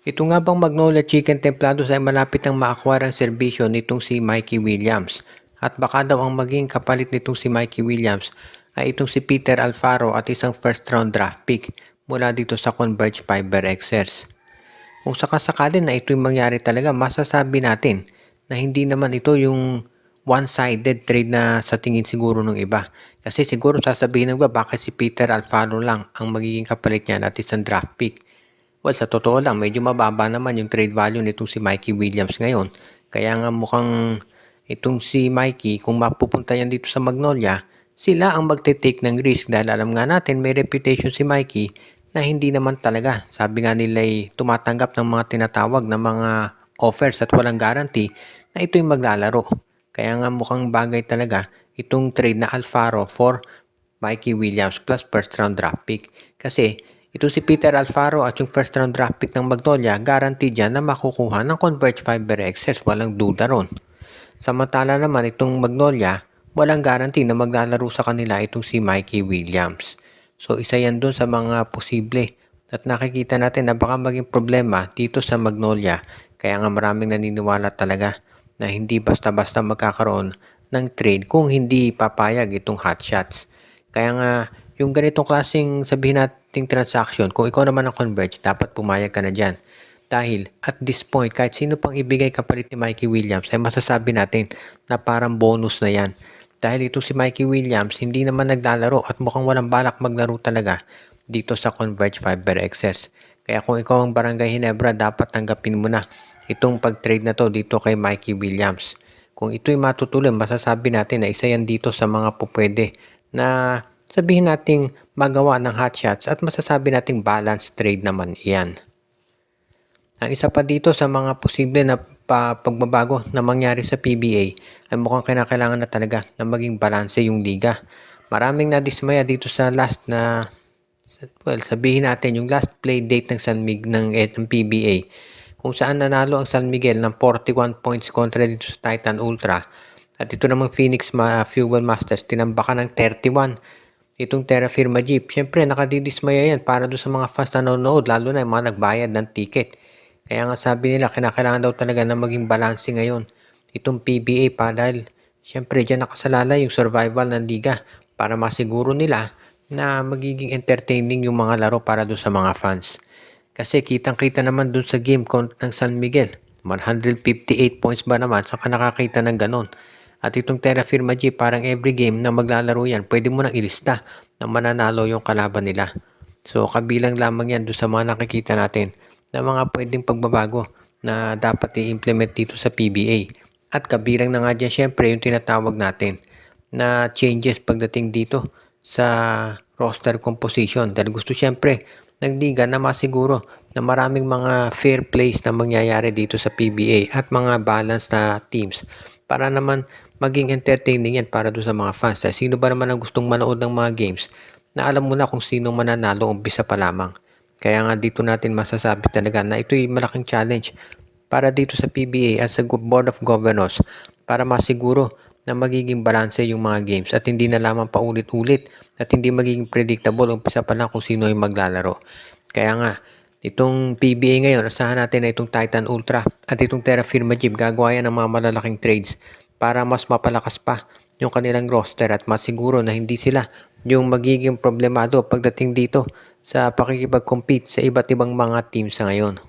Ito nga bang Magnolia Chicken Templados ay malapit ang ma-acquire ang serbisyo nitong si Mikey Williams. At baka daw ang maging kapalit nitong si Mikey Williams ay itong si Peter Alfaro at isang first round draft pick mula dito sa Converge Fiber Xers. Kung sakasakali na ito'y mangyari talaga, masasabi natin na hindi naman ito yung one-sided trade na sa tingin siguro ng iba. Kasi siguro sasabihin ng iba, bakit si Peter Alfaro lang ang magiging kapalit niya at isang draft pick? Well, sa totoo lang, medyo mababa naman yung trade value nitong si Mikey Williams ngayon. Kaya nga mukhang itong si Mikey, kung mapupunta yan dito sa Magnolia, sila ang magte-take ng risk dahil alam nga natin may reputation si Mikey na hindi naman talaga. Sabi nga nila ay tumatanggap ng mga tinatawag na mga offers at walang guarantee na ito'y maglalaro. Kaya nga mukhang bagay talaga itong trade na Alfaro for Mikey Williams plus first round draft pick. Kasi ito si Peter Alfaro at yung first round draft pick ng Magnolia, guaranteed yan na makukuha ng Converge Fiber Access, walang duda ron. Samantala naman itong Magnolia, walang guarantee na maglalaro sa kanila itong si Mikey Williams. So isa yan dun sa mga posible at nakikita natin na baka maging problema dito sa Magnolia. Kaya nga maraming naniniwala talaga na hindi basta-basta magkakaroon ng trade kung hindi papayag itong hotshots. Kaya nga yung ganitong klaseng sabihin nating transaction, kung ikaw naman ang Converge, dapat pumayag ka na dyan. Dahil at this point, kahit sino pang ibigay kapalit ni Mikey Williams, ay masasabi natin na parang bonus na yan. Dahil ito si Mikey Williams, hindi naman naglalaro at mukhang walang balak maglaro talaga dito sa Converge Fiber Access. Kaya kung ikaw ang Barangay Ginebra, dapat tanggapin mo na itong pag-trade na to dito kay Mikey Williams. Kung ito'y matutuloy, masasabi natin na isa yan dito sa mga pupwede na sabihin nating magawa ng hotshots at masasabi nating balance trade naman iyan. Ang isa pa dito sa mga posible na pagbabago na mangyari sa PBA ay mukhang kinakailangan na talaga na maging balanse yung liga. Maraming nadismaya dito sa last na, well, sabihin natin yung last play date ng San Miguel ng PBA kung saan nanalo ang San Miguel ng 41 points kontra dito sa Titan Ultra. At ito namang Phoenix Fuel Masters tinambakan ng 31. Itong Terra Firma Jeep, syempre nakadidismaya yan para doon sa mga fans na nanonood, lalo na yung mga nagbayad ng ticket. Kaya nga sabi nila, kinakailangan daw talaga na maging balanse ngayon itong PBA pa dahil syempre dyan nakasalalay yung survival ng liga para masiguro nila na magiging entertaining yung mga laro para doon sa mga fans. Kasi kitang-kita naman doon sa game ng San Miguel, 158 points ba naman, saka nakakita ng ganon. At itong Terra Firma G, parang every game na maglalaro yan, pwede mo nang ilista na mananalo yung kalaban nila. So, kabilang lamang yan doon sa mga nakikita natin na mga pwedeng pagbabago na dapat i-implement dito sa PBA. At kabilang na nga dyan, syempre, yung tinatawag natin na changes pagdating dito sa roster composition. Dahil gusto syempre ng liga na masiguro na maraming mga fair plays na mangyayari dito sa PBA at mga balance na teams para naman maging entertaining yan para doon sa mga fans. Sino ba naman ang gustong manood ng mga games na alam mo na kung sino mananalo umpisa pa lamang. Kaya nga dito natin masasabi talaga na ito'y malaking challenge para dito sa PBA as a Board of Governors para masiguro na magiging balanse yung mga games at hindi na lamang paulit-ulit at hindi magiging predictable umpisa pa lang kung sino yung maglalaro. Kaya nga, itong PBA ngayon, asahan natin na itong Titan Ultra at itong Terra Firma Jeep gagawa yan ng mga malalaking trades para mas mapalakas pa yung kanilang roster at masiguro na hindi sila yung magiging problemado pagdating dito sa pakikipag-compete sa iba't ibang mga teams sa ngayon.